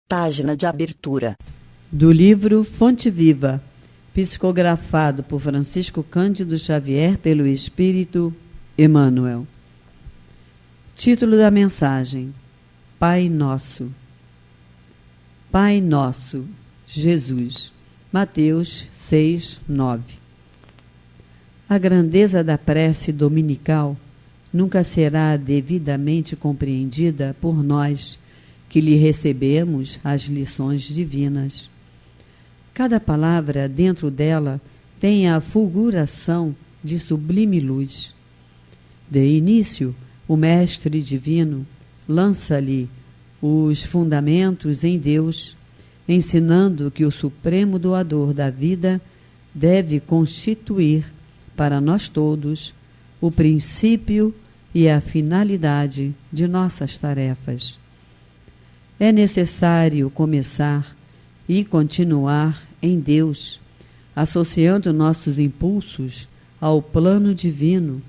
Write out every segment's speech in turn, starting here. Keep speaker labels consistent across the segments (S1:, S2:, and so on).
S1: Página de abertura.
S2: Do livro Fonte Viva, psicografado por Francisco Cândido Xavier pelo Espírito Emmanuel. Título da mensagem: Pai Nosso. Pai Nosso, Jesus. Mateus 6, 9. A grandeza da prece dominical nunca será devidamente compreendida por nós que lhe recebemos as lições divinas. Cada palavra dentro dela tem a fulguração de sublime luz. De início, o Mestre Divino lança-lhe os fundamentos em Deus, ensinando que o supremo doador da vida deve constituir para nós todos o princípio e a finalidade de nossas tarefas. É necessário começar e continuar em Deus, associando nossos impulsos ao plano divino,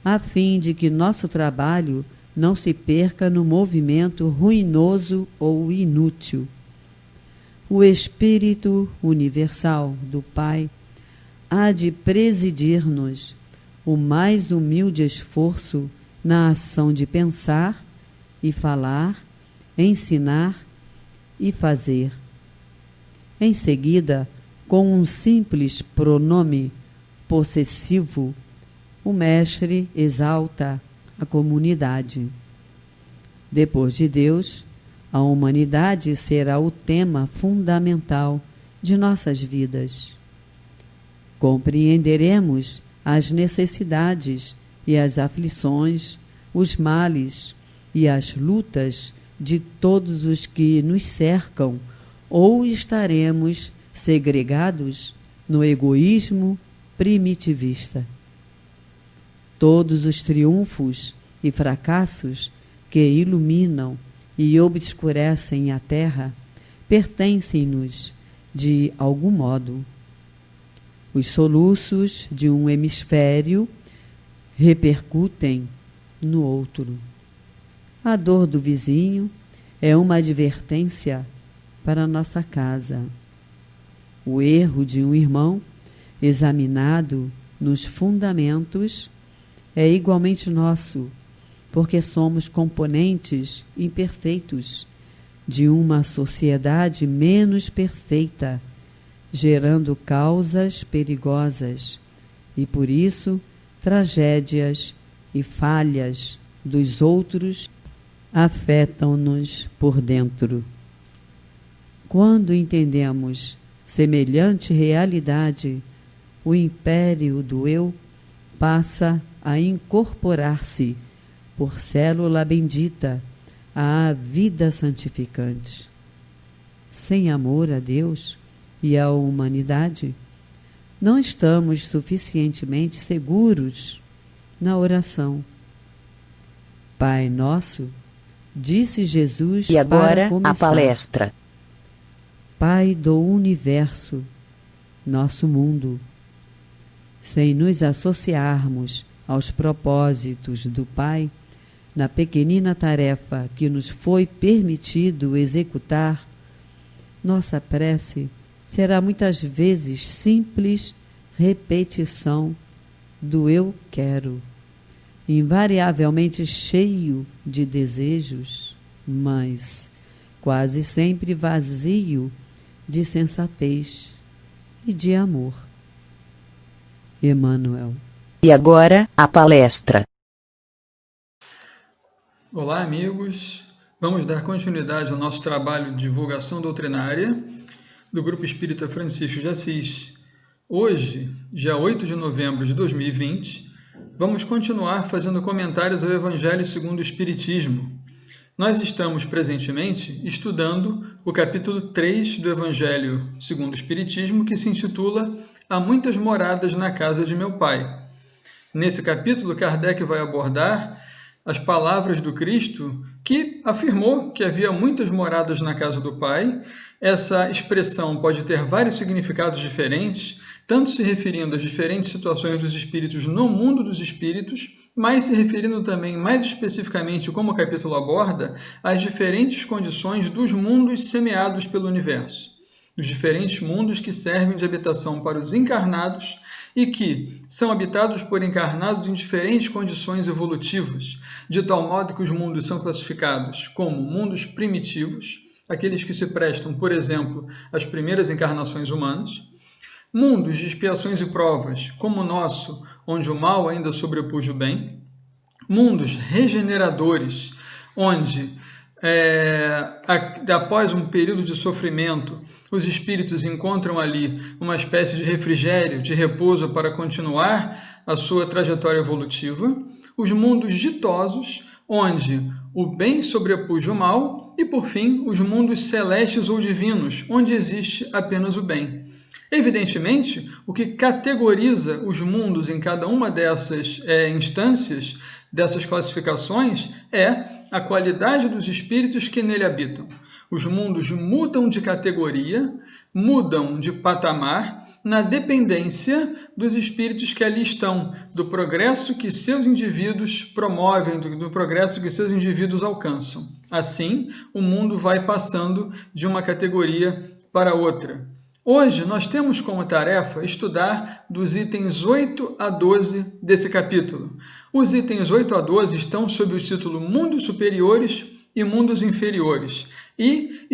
S2: a fim de que nosso trabalho não se perca no movimento ruinoso ou inútil. O Espírito universal do Pai há de presidir-nos o mais humilde esforço na ação de pensar e falar, ensinar e fazer. Em seguida, com um simples pronome possessivo, o Mestre exalta a comunidade. Depois de Deus, a humanidade será o tema fundamental de nossas vidas. Compreenderemos as necessidades e as aflições, os males e as lutas de todos os que nos cercam, ou estaremos segregados no egoísmo primitivista. Todos os triunfos e fracassos que iluminam e obscurecem a terra pertencem-nos de algum modo. Os soluços de um hemisfério repercutem no outro. A dor do vizinho é uma advertência para nossa casa. O erro de um irmão, examinado nos fundamentos, é igualmente nosso, porque somos componentes imperfeitos de uma sociedade menos perfeita, gerando causas perigosas e, por isso, tragédias e falhas dos outros afetam-nos por dentro. Quando entendemos semelhante realidade, o império do eu passa a incorporar-se por célula bendita à vida santificante. Sem amor a Deus e à humanidade, não estamos suficientemente seguros na oração. Pai Nosso, disse Jesus.
S1: E agora
S2: para
S1: a palestra.
S2: Pai do universo, nosso mundo. Sem nos associarmos aos propósitos do Pai, na pequenina tarefa que nos foi permitido executar, nossa prece será muitas vezes simples repetição do eu quero, invariavelmente cheio de desejos, mas quase sempre vazio de sensatez e de amor. Emmanuel.
S1: E agora a palestra.
S3: Olá, amigos. Vamos dar continuidade ao nosso trabalho de divulgação doutrinária do Grupo Espírita Francisco de Assis. Hoje, dia 8 de novembro de 2020, vamos continuar fazendo comentários ao Evangelho segundo o Espiritismo. Nós estamos presentemente estudando o capítulo 3 do Evangelho segundo o Espiritismo, que se intitula Há muitas moradas na casa de meu Pai. Nesse capítulo, Kardec vai abordar as palavras do Cristo, que afirmou que havia muitas moradas na casa do Pai. Essa expressão pode ter vários significados diferentes, tanto se referindo às diferentes situações dos espíritos no mundo dos espíritos, mas se referindo também, mais especificamente, como o capítulo aborda, às diferentes condições dos mundos semeados pelo universo, dos diferentes mundos que servem de habitação para os encarnados e que são habitados por encarnados em diferentes condições evolutivas, de tal modo que os mundos são classificados como mundos primitivos, aqueles que se prestam, por exemplo, às primeiras encarnações humanas, mundos de expiações e provas, como o nosso, onde o mal ainda sobrepuja o bem, mundos regeneradores, onde, após um período de sofrimento, os espíritos encontram ali uma espécie de refrigério, de repouso para continuar a sua trajetória evolutiva, os mundos ditosos, onde o bem sobrepuja o mal, e, por fim, os mundos celestes ou divinos, onde existe apenas o bem. Evidentemente, o que categoriza os mundos em cada uma dessas instâncias, dessas classificações, é a qualidade dos espíritos que nele habitam. Os mundos mudam de categoria, mudam de patamar, na dependência dos espíritos que ali estão, do progresso que seus indivíduos promovem, do progresso que seus indivíduos alcançam. Assim, o mundo vai passando de uma categoria para outra. Hoje, nós temos como tarefa estudar dos itens 8 a 12 desse capítulo. Os itens 8 a 12 estão sob o título Mundos Superiores e Mundos Inferiores. E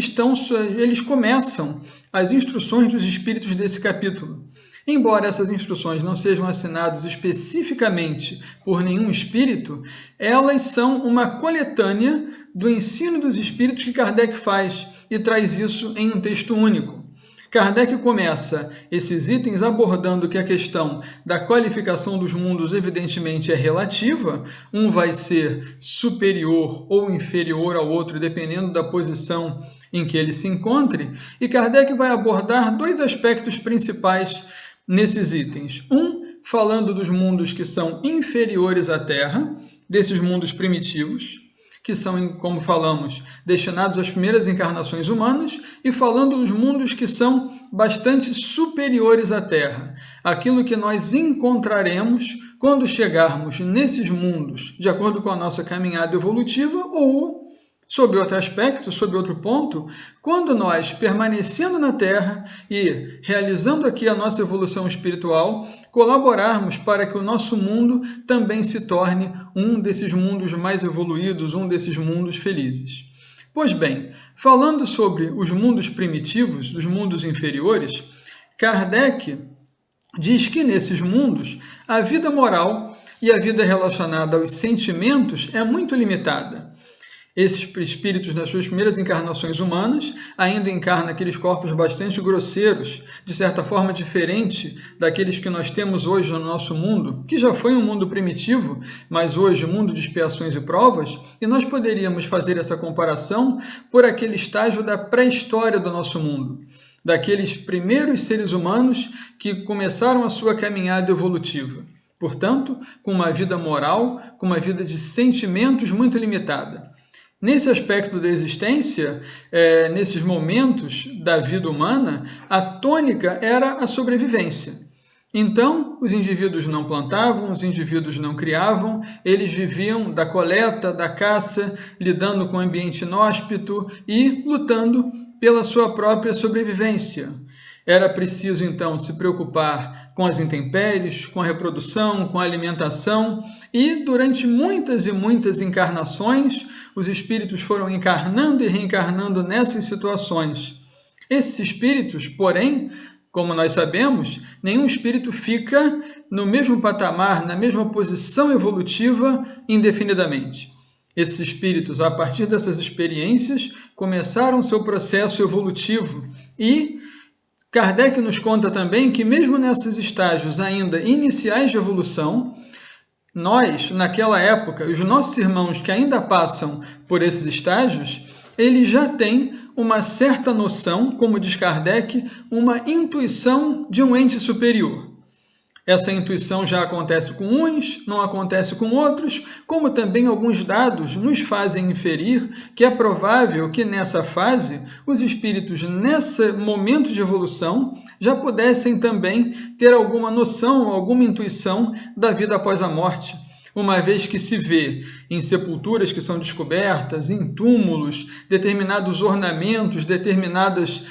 S3: eles começam as instruções dos espíritos desse capítulo. Embora essas instruções não sejam assinadas especificamente por nenhum espírito, elas são uma coletânea do ensino dos espíritos que Kardec faz e traz isso em um texto único. Kardec começa esses itens abordando que a questão da qualificação dos mundos evidentemente é relativa, um vai ser superior ou inferior ao outro, dependendo da posição em que ele se encontre, e Kardec vai abordar dois aspectos principais nesses itens. Um, falando dos mundos que são inferiores à Terra, desses mundos primitivos, que são, como falamos, destinados às primeiras encarnações humanas, e falando dos mundos que são bastante superiores à Terra, aquilo que nós encontraremos quando chegarmos nesses mundos, de acordo com a nossa caminhada evolutiva, ou, sob outro aspecto, sob outro ponto, quando nós, permanecendo na Terra e realizando aqui a nossa evolução espiritual, colaborarmos para que o nosso mundo também se torne um desses mundos mais evoluídos, um desses mundos felizes. Pois bem, falando sobre os mundos primitivos, os mundos inferiores, Kardec diz que nesses mundos a vida moral e a vida relacionada aos sentimentos é muito limitada. Esses espíritos, nas suas primeiras encarnações humanas, ainda encarnam aqueles corpos bastante grosseiros, de certa forma diferente daqueles que nós temos hoje no nosso mundo, que já foi um mundo primitivo, mas hoje um mundo de expiações e provas, e nós poderíamos fazer essa comparação por aquele estágio da pré-história do nosso mundo, daqueles primeiros seres humanos que começaram a sua caminhada evolutiva. Portanto, com uma vida moral, com uma vida de sentimentos muito limitada. Nesse aspecto da existência, nesses momentos da vida humana, a tônica era a sobrevivência. Então, os indivíduos não plantavam, os indivíduos não criavam, eles viviam da coleta, da caça, lidando com o ambiente inóspito e lutando pela sua própria sobrevivência. Era preciso, então, se preocupar com as intempéries, com a reprodução, com a alimentação, e durante muitas e muitas encarnações, os espíritos foram encarnando e reencarnando nessas situações. Esses espíritos, porém, como nós sabemos, nenhum espírito fica no mesmo patamar, na mesma posição evolutiva indefinidamente. Esses espíritos, a partir dessas experiências, começaram seu processo evolutivo e Kardec nos conta também que mesmo nesses estágios ainda iniciais de evolução, nós, naquela época, os nossos irmãos que ainda passam por esses estágios, eles já têm uma certa noção, como diz Kardec, uma intuição de um ente superior. Essa intuição já acontece com uns, não acontece com outros, como também alguns dados nos fazem inferir que é provável que nessa fase os espíritos, nesse momento de evolução, já pudessem também ter alguma noção, alguma intuição da vida após a morte. Uma vez que se vê em sepulturas que são descobertas, em túmulos, determinados ornamentos, determinados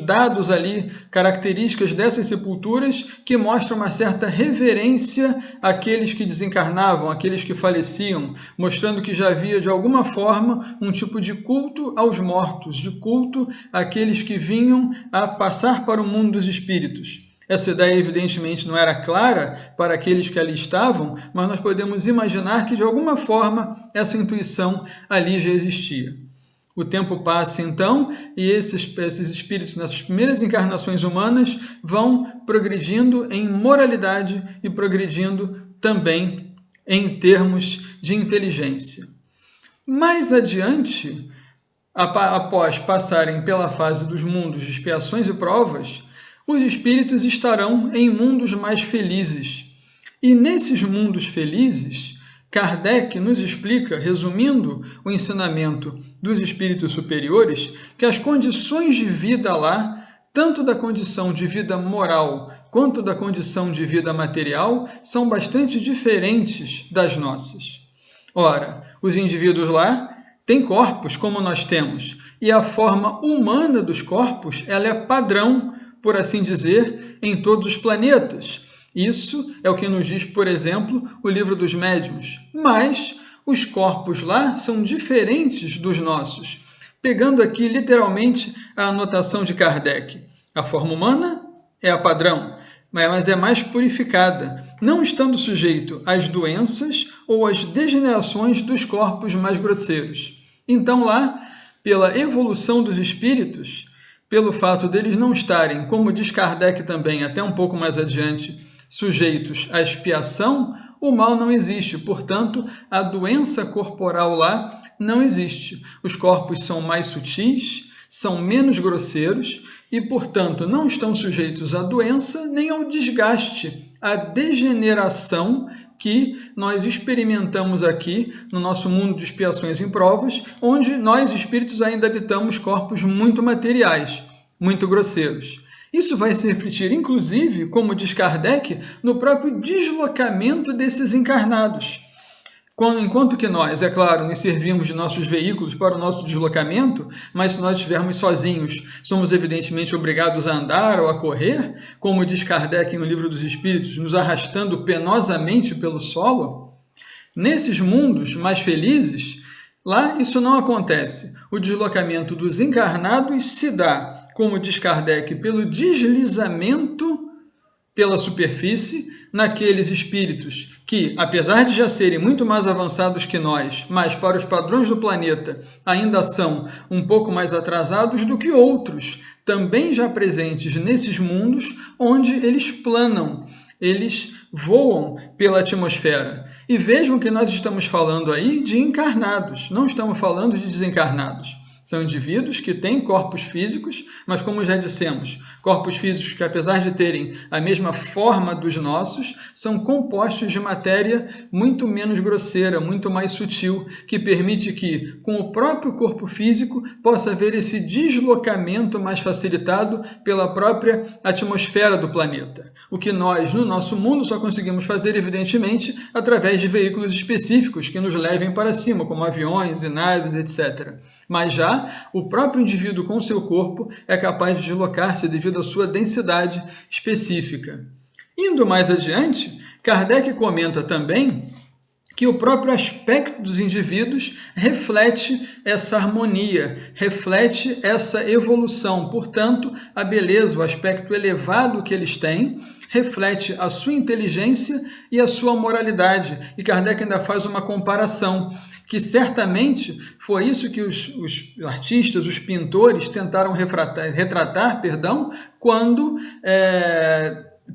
S3: dados ali, características dessas sepulturas que mostram uma certa reverência àqueles que desencarnavam, àqueles que faleciam, mostrando que já havia de alguma forma um tipo de culto aos mortos, de culto àqueles que vinham a passar para o mundo dos espíritos. Essa ideia, evidentemente, não era clara para aqueles que ali estavam, mas nós podemos imaginar que, de alguma forma, essa intuição ali já existia. O tempo passa, então, e esses espíritos, nessas primeiras encarnações humanas, vão progredindo em moralidade e progredindo também em termos de inteligência. Mais adiante, após passarem pela fase dos mundos de expiações e provas, os espíritos estarão em mundos mais felizes. E nesses mundos felizes, Kardec nos explica, resumindo o ensinamento dos espíritos superiores, que as condições de vida lá, tanto da condição de vida moral quanto da condição de vida material, são bastante diferentes das nossas. Ora, os indivíduos lá têm corpos como nós temos, e a forma humana dos corpos ela é padrão, por assim dizer, em todos os planetas. Isso é o que nos diz, por exemplo, o Livro dos Médiuns. Mas os corpos lá são diferentes dos nossos. Pegando aqui, literalmente, a anotação de Kardec. A forma humana é a padrão, mas é mais purificada, não estando sujeito às doenças ou às degenerações dos corpos mais grosseiros. Então lá, pela evolução dos espíritos, pelo fato deles não estarem, como diz Kardec também, até um pouco mais adiante, sujeitos à expiação, o mal não existe. Portanto, a doença corporal lá não existe. Os corpos são mais sutis, são menos grosseiros e, portanto, não estão sujeitos à doença nem ao desgaste, à degeneração que nós experimentamos aqui no nosso mundo de expiações e provas, onde nós, espíritos, ainda habitamos corpos muito materiais, muito grosseiros. Isso vai se refletir, inclusive, como diz Kardec, no próprio deslocamento desses encarnados. Enquanto que nós, é claro, nos servimos de nossos veículos para o nosso deslocamento, mas se nós estivermos sozinhos, somos evidentemente obrigados a andar ou a correr, como diz Kardec no Livro dos Espíritos, nos arrastando penosamente pelo solo. Nesses mundos mais felizes, lá isso não acontece. O deslocamento dos encarnados se dá, como diz Kardec, pelo deslizamento pela superfície, naqueles espíritos que, apesar de já serem muito mais avançados que nós, mas para os padrões do planeta ainda são um pouco mais atrasados do que outros, também já presentes nesses mundos onde eles planam, eles voam pela atmosfera. E vejam que nós estamos falando aí de encarnados, não estamos falando de desencarnados. São indivíduos que têm corpos físicos, mas como já dissemos, corpos físicos que, apesar de terem a mesma forma dos nossos, são compostos de matéria muito menos grosseira, muito mais sutil, que permite que, com o próprio corpo físico, possa haver esse deslocamento mais facilitado pela própria atmosfera do planeta. O que nós, no nosso mundo, só conseguimos fazer, evidentemente, através de veículos específicos que nos levem para cima, como aviões e naves, etc. Mas já o próprio indivíduo com seu corpo é capaz de deslocar-se devido à sua densidade específica. Indo mais adiante, Kardec comenta também que o próprio aspecto dos indivíduos reflete essa harmonia, reflete essa evolução. Portanto, a beleza, o aspecto elevado que eles têm, reflete a sua inteligência e a sua moralidade. E Kardec ainda faz uma comparação, que certamente foi isso que os artistas, os pintores tentaram retratar, quando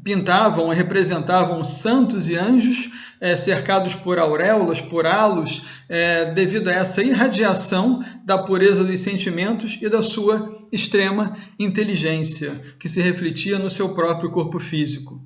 S3: pintavam, representavam santos e anjos cercados por auréolas, por halos, devido a essa irradiação da pureza dos sentimentos e da sua extrema inteligência, que se refletia no seu próprio corpo físico.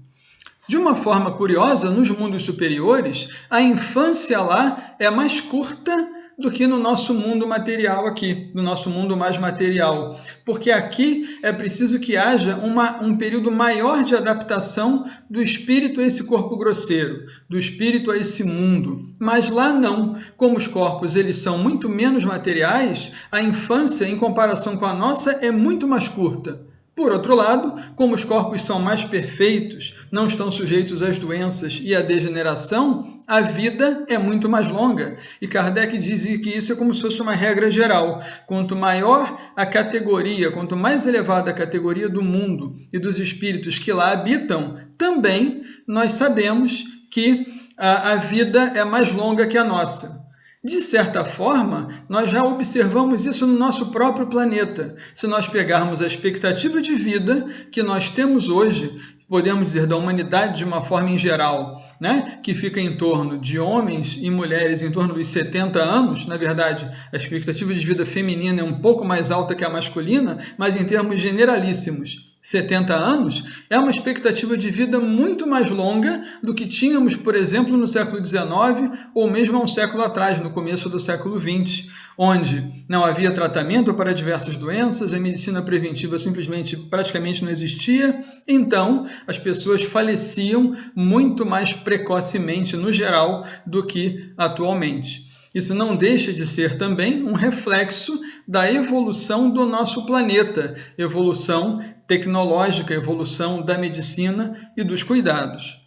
S3: De uma forma curiosa, nos mundos superiores, a infância lá é mais curta do que no nosso mundo material aqui, no nosso mundo mais material. Porque aqui é preciso que haja um período maior de adaptação do espírito a esse corpo grosseiro, do espírito a esse mundo. Mas lá não. Como os corpos eles são muito menos materiais, a infância, em comparação com a nossa, é muito mais curta. Por outro lado, como os corpos são mais perfeitos, não estão sujeitos às doenças e à degeneração, a vida é muito mais longa. E Kardec dizia que isso é como se fosse uma regra geral. Quanto maior a categoria, quanto mais elevada a categoria do mundo e dos espíritos que lá habitam, também nós sabemos que a vida é mais longa que a nossa. De certa forma, nós já observamos isso no nosso próprio planeta. Se nós pegarmos a expectativa de vida que nós temos hoje, podemos dizer, da humanidade de uma forma em geral, né? Que fica em torno de homens e mulheres em torno dos 70 anos, na verdade, a expectativa de vida feminina é um pouco mais alta que a masculina, mas em termos generalíssimos, 70 anos, é uma expectativa de vida muito mais longa do que tínhamos, por exemplo, no século XIX ou mesmo há um século atrás, no começo do século XX, onde não havia tratamento para diversas doenças, a medicina preventiva simplesmente praticamente não existia, então as pessoas faleciam muito mais precocemente no geral do que atualmente. Isso não deixa de ser também um reflexo da evolução do nosso planeta, evolução tecnológica, evolução da medicina e dos cuidados.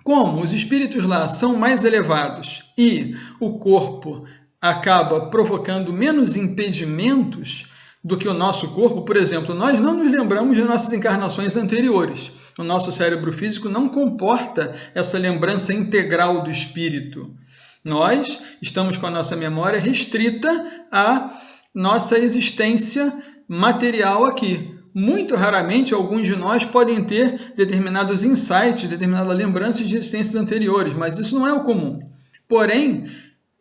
S3: Como os espíritos lá são mais elevados e o corpo acaba provocando menos impedimentos do que o nosso corpo, por exemplo, nós não nos lembramos de nossas encarnações anteriores. O nosso cérebro físico não comporta essa lembrança integral do espírito. Nós estamos com a nossa memória restrita à nossa existência material aqui. Muito raramente, alguns de nós podem ter determinados insights, determinadas lembranças de existências anteriores, mas isso não é o comum. Porém,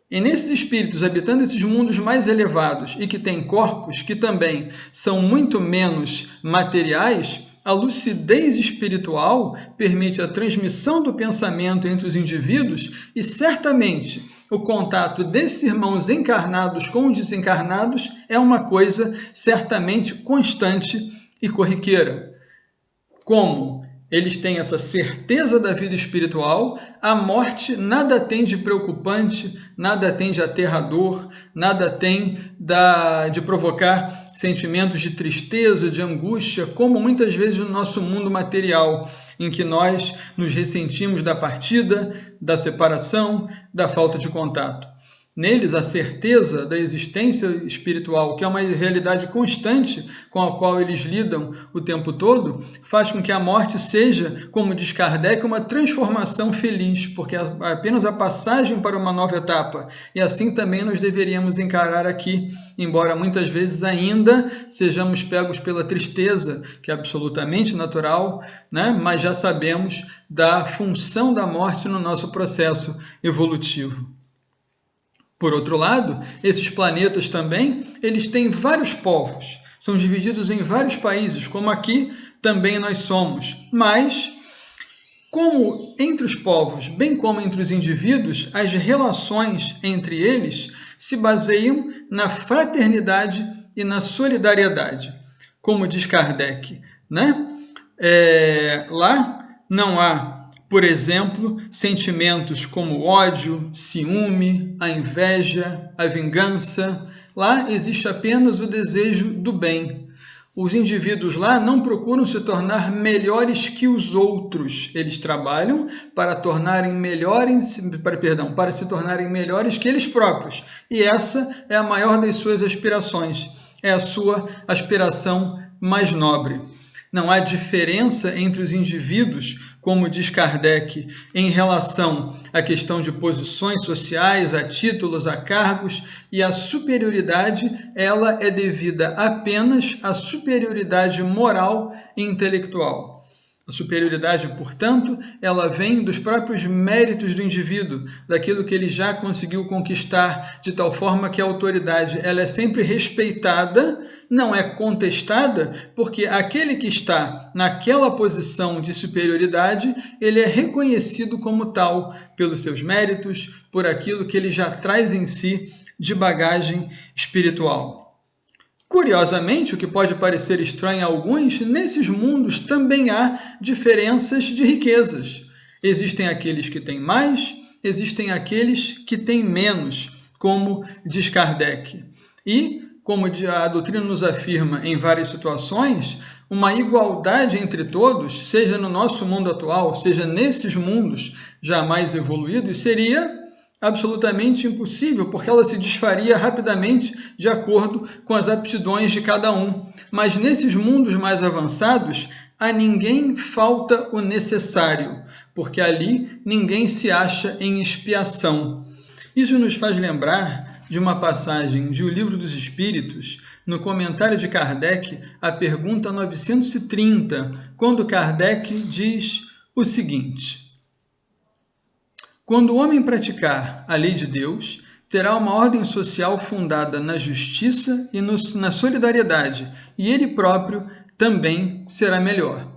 S3: nesses espíritos habitando esses mundos mais elevados e que têm corpos que também são muito menos materiais, a lucidez espiritual permite a transmissão do pensamento entre os indivíduos e, certamente, o contato desses irmãos encarnados com desencarnados é uma coisa certamente constante e corriqueira. Como eles têm essa certeza da vida espiritual, a morte nada tem de preocupante, nada tem de aterrador, nada tem de provocar sentimentos de tristeza, de angústia, como muitas vezes no nosso mundo material, em que nós nos ressentimos da partida, da separação, da falta de contato. Neles, a certeza da existência espiritual, que é uma realidade constante com a qual eles lidam o tempo todo, faz com que a morte seja, como diz Kardec, uma transformação feliz, porque é apenas a passagem para uma nova etapa. E assim também nós deveríamos encarar aqui, embora muitas vezes ainda sejamos pegos pela tristeza, que é absolutamente natural, né? Mas já sabemos da função da morte no nosso processo evolutivo. Por outro lado, esses planetas também, eles têm vários povos, são divididos em vários países, como aqui também nós somos. Mas, como entre os povos, bem como entre os indivíduos, as relações entre eles se baseiam na fraternidade e na solidariedade. Como diz Kardec, né? Lá não há, por exemplo, sentimentos como o ódio, ciúme, a inveja, a vingança. Lá existe apenas o desejo do bem. Os indivíduos lá não procuram se tornar melhores que os outros. Eles trabalham para se tornarem melhores que eles próprios. E essa é a maior das suas aspirações. É a sua aspiração mais nobre. Não há diferença entre os indivíduos, como diz Kardec, em relação à questão de posições sociais, a títulos, a cargos, e a superioridade, ela é devida apenas à superioridade moral e intelectual. A A superioridade, portanto, ela vem dos próprios méritos do indivíduo, daquilo que ele já conseguiu conquistar, de tal forma que a autoridade ela é sempre respeitada, não é contestada, porque aquele que está naquela posição de superioridade, ele é reconhecido como tal pelos seus méritos, por aquilo que ele já traz em si de bagagem espiritual. Curiosamente, o que pode parecer estranho a alguns, nesses mundos também há diferenças de riquezas. Existem aqueles que têm mais, existem aqueles que têm menos, como diz Kardec. E, como a doutrina nos afirma em várias situações, uma igualdade entre todos, seja no nosso mundo atual, seja nesses mundos já mais evoluídos, seria absolutamente impossível, porque ela se desfaria rapidamente de acordo com as aptidões de cada um. Mas nesses mundos mais avançados, a ninguém falta o necessário, porque ali ninguém se acha em expiação. Isso nos faz lembrar de uma passagem de O Livro dos Espíritos, no comentário de Kardec, a pergunta 930, quando Kardec diz o seguinte: quando o homem praticar a lei de Deus, terá uma ordem social fundada na justiça e na solidariedade, e ele próprio também será melhor.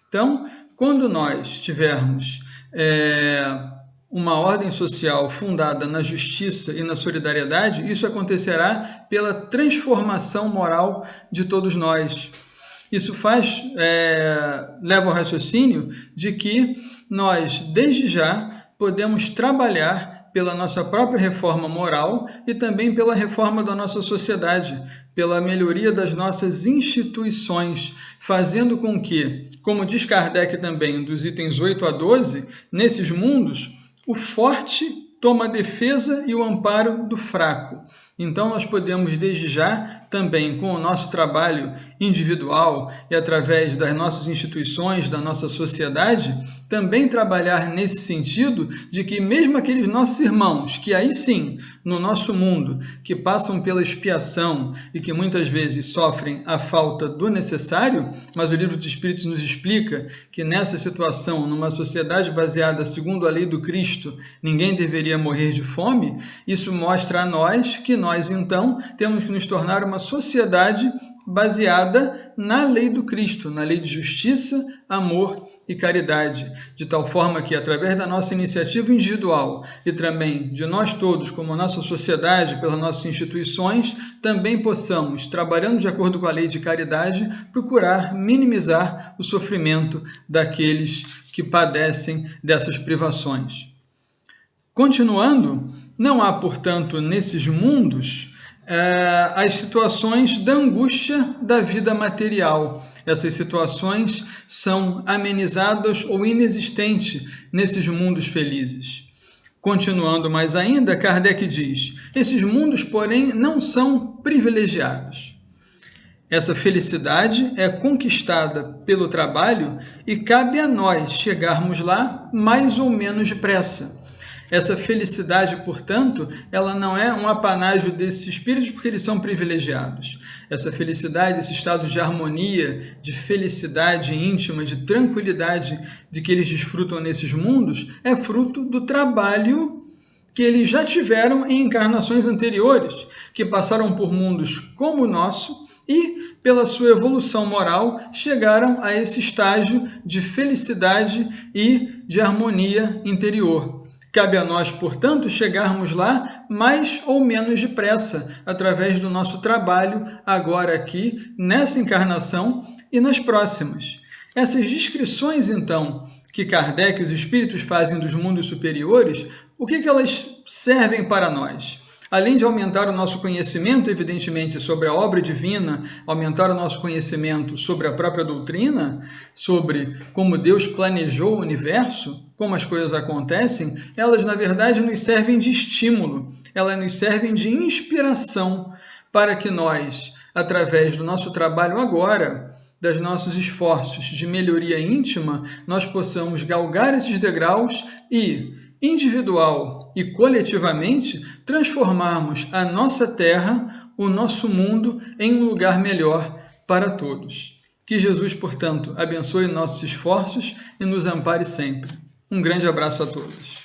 S3: Então, quando nós tivermos uma ordem social fundada na justiça e na solidariedade, isso acontecerá pela transformação moral de todos nós. Isso leva ao raciocínio de que nós, desde já, podemos trabalhar pela nossa própria reforma moral e também pela reforma da nossa sociedade, pela melhoria das nossas instituições, fazendo com que, como diz Kardec também, dos itens 8 a 12, nesses mundos, o forte toma a defesa e o amparo do fraco. Então, nós podemos, desde já, também com o nosso trabalho individual e através das nossas instituições, da nossa sociedade, também trabalhar nesse sentido de que mesmo aqueles nossos irmãos, que aí sim, no nosso mundo, que passam pela expiação e que muitas vezes sofrem a falta do necessário, mas o Livro dos Espíritos nos explica que nessa situação, numa sociedade baseada segundo a lei do Cristo, ninguém deveria morrer de fome, isso mostra a nós que nós, então, temos que nos tornar uma sociedade baseada na lei do Cristo, na lei de justiça, amor e caridade, de tal forma que, através da nossa iniciativa individual e também de nós todos, como nossa sociedade, pelas nossas instituições, também possamos, trabalhando de acordo com a lei de caridade, procurar minimizar o sofrimento daqueles que padecem dessas privações. Continuando, não há, portanto, nesses mundos as situações da angústia da vida material. Essas situações são amenizadas ou inexistentes nesses mundos felizes. Continuando mais ainda, Kardec diz: esses mundos, porém, não são privilegiados. Essa felicidade é conquistada pelo trabalho e cabe a nós chegarmos lá mais ou menos depressa. Essa felicidade, portanto, ela não é um apanágio desses espíritos porque eles são privilegiados. Essa felicidade, esse estado de harmonia, de felicidade íntima, de tranquilidade de que eles desfrutam nesses mundos, é fruto do trabalho que eles já tiveram em encarnações anteriores, que passaram por mundos como o nosso e, pela sua evolução moral, chegaram a esse estágio de felicidade e de harmonia interior. Cabe a nós, portanto, chegarmos lá mais ou menos depressa, através do nosso trabalho, agora aqui, nessa encarnação e nas próximas. Essas descrições, então, que Kardec e os espíritos fazem dos mundos superiores, o que elas servem para nós? Além de aumentar o nosso conhecimento, evidentemente, sobre a obra divina, aumentar o nosso conhecimento sobre a própria doutrina, sobre como Deus planejou o universo, como as coisas acontecem, elas, na verdade, nos servem de estímulo, elas nos servem de inspiração para que nós, através do nosso trabalho agora, dos nossos esforços de melhoria íntima, nós possamos galgar esses degraus e, individual e coletivamente, transformarmos a nossa terra, o nosso mundo, em um lugar melhor para todos. Que Jesus, portanto, abençoe nossos esforços e nos ampare sempre. Um grande abraço a todos.